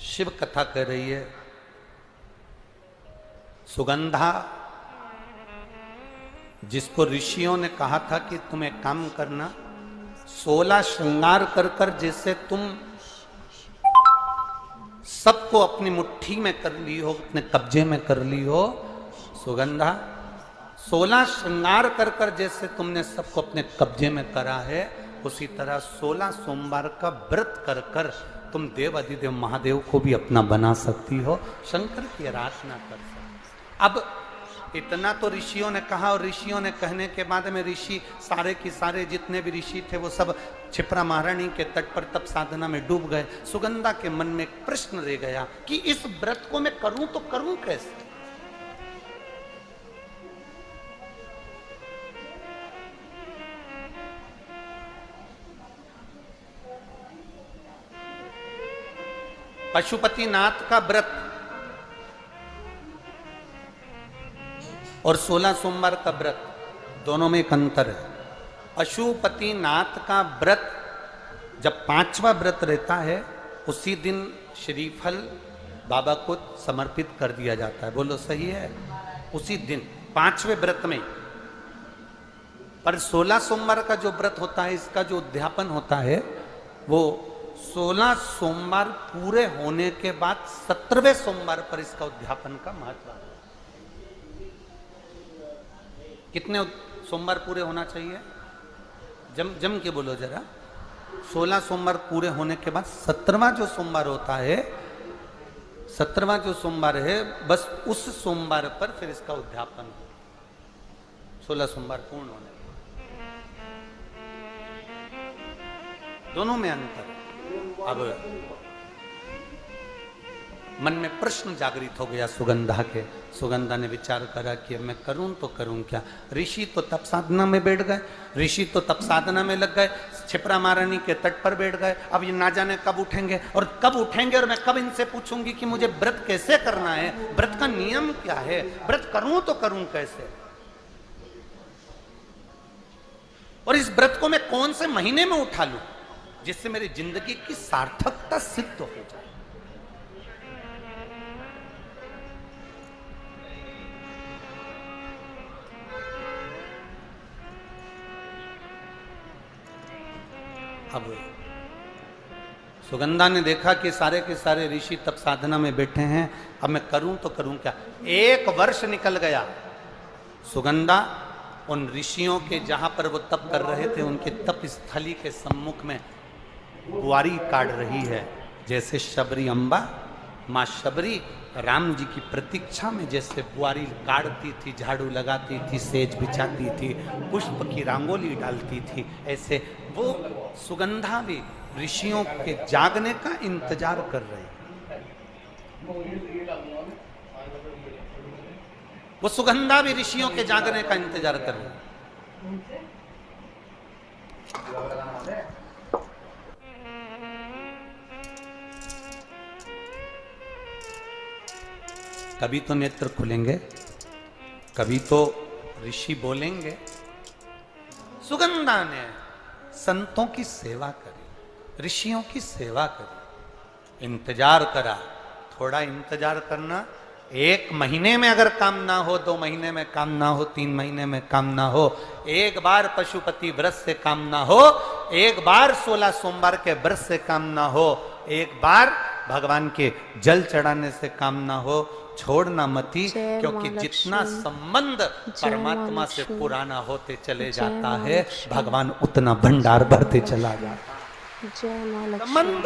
शिव कथा कह रही है। सुगंधा, जिसको ऋषियों ने कहा था कि तुम एक काम करना, 16 श्रृंगार कर कर जैसे तुम सबको अपनी मुट्ठी में कर ली हो, अपने कब्जे में कर ली हो, सुगंधा 16 श्रृंगार कर कर जैसे तुमने सबको अपने कब्जे में करा है, उसी तरह 16 सोमवार का व्रत कर कर तुम देव अधिदेव महादेव को भी अपना बना सकती हो, शंकर की आराधना कर सकती। अब इतना तो ऋषियों ने कहा, और ऋषियों ने कहने के बाद में ऋषि सारे के सारे जितने भी ऋषि थे वो सब क्षिप्रा महारानी के तट पर तप साधना में डूब गए। सुगंधा के मन में एक प्रश्न रह गया कि इस व्रत को मैं करूं तो करूं कैसे। पशुपतिनाथ का व्रत और 16 सोमवार का व्रत, दोनों में एक अंतर है। पशुपतिनाथ का व्रत जब 5वां व्रत रहता है, उसी दिन श्रीफल बाबा को समर्पित कर दिया जाता है। बोलो सही है? उसी दिन 5वें व्रत में। पर 16 सोमवार का जो व्रत होता है, इसका जो उद्यापन होता है, वो 16 सोमवार पूरे होने के बाद 17वें सोमवार पर इसका उद्यापन का महत्व है। कितने सोमवार पूरे होना चाहिए? जम के बोलो जरा। 16 सोमवार पूरे होने के बाद 17वां जो सोमवार होता है, 17वां जो सोमवार है, बस उस सोमवार पर फिर इसका उद्यापन, 16 सोमवार पूर्ण होने, दोनों में अंतर। अब मन में प्रश्न जागृत हो गया सुगंधा के। सुगंधा ने विचार करा कि अब मैं करूं तो करूं क्या। ऋषि तो तप साधना में बैठ गए, ऋषि तो तप साधना में लग गए, क्षिप्रा महारानी के तट पर बैठ गए। अब ये ना जाने कब उठेंगे और कब उठेंगे, और मैं कब इनसे पूछूंगी कि मुझे व्रत कैसे करना है, व्रत का नियम क्या है, व्रत करूं तो करूं कैसे, और इस व्रत को मैं कौन से महीने में उठा लूं जिससे मेरी जिंदगी की सार्थकता सिद्ध हो जाए। अब सुगंधा ने देखा कि सारे के सारे ऋषि तप साधना में बैठे हैं, अब मैं करूं तो करूं क्या। 1 वर्ष निकल गया। सुगंधा उन ऋषियों के जहां पर वो तप कर रहे थे, उनके तप स्थली के सम्मुख में बुआरी काट रही है। जैसे शबरी अम्बा, माँ शबरी राम जी की प्रतीक्षा में जैसे बुआरी काटती थी, झाड़ू लगाती थी, सेज बिछाती थी, पुष्प की रंगोली डालती थी, ऐसे वो सुगंधा भी ऋषियों के जागने का इंतजार कर रही। वो सुगंधा भी ऋषियों के जागने का इंतजार कर रही। कभी तो नेत्र खुलेंगे, कभी तो ऋषि बोलेंगे। सुगंधा ने संतों की सेवा करी, ऋषियों की सेवा करी, इंतजार करा। थोड़ा इंतजार करना, 1 महीने में अगर काम ना हो, 2 महीने में काम ना हो, 3 महीने में काम ना हो, एक बार पशुपति व्रत से काम ना हो, एक बार 16 सोमवार के व्रत से काम ना हो, एक बार भगवान के जल चढ़ाने से काम ना हो, छोड़ना मती, क्योंकि जितना संबंध परमात्मा से पुराना होते चले जाता है, भगवान उतना भंडार भरते चला जाता है। संबंध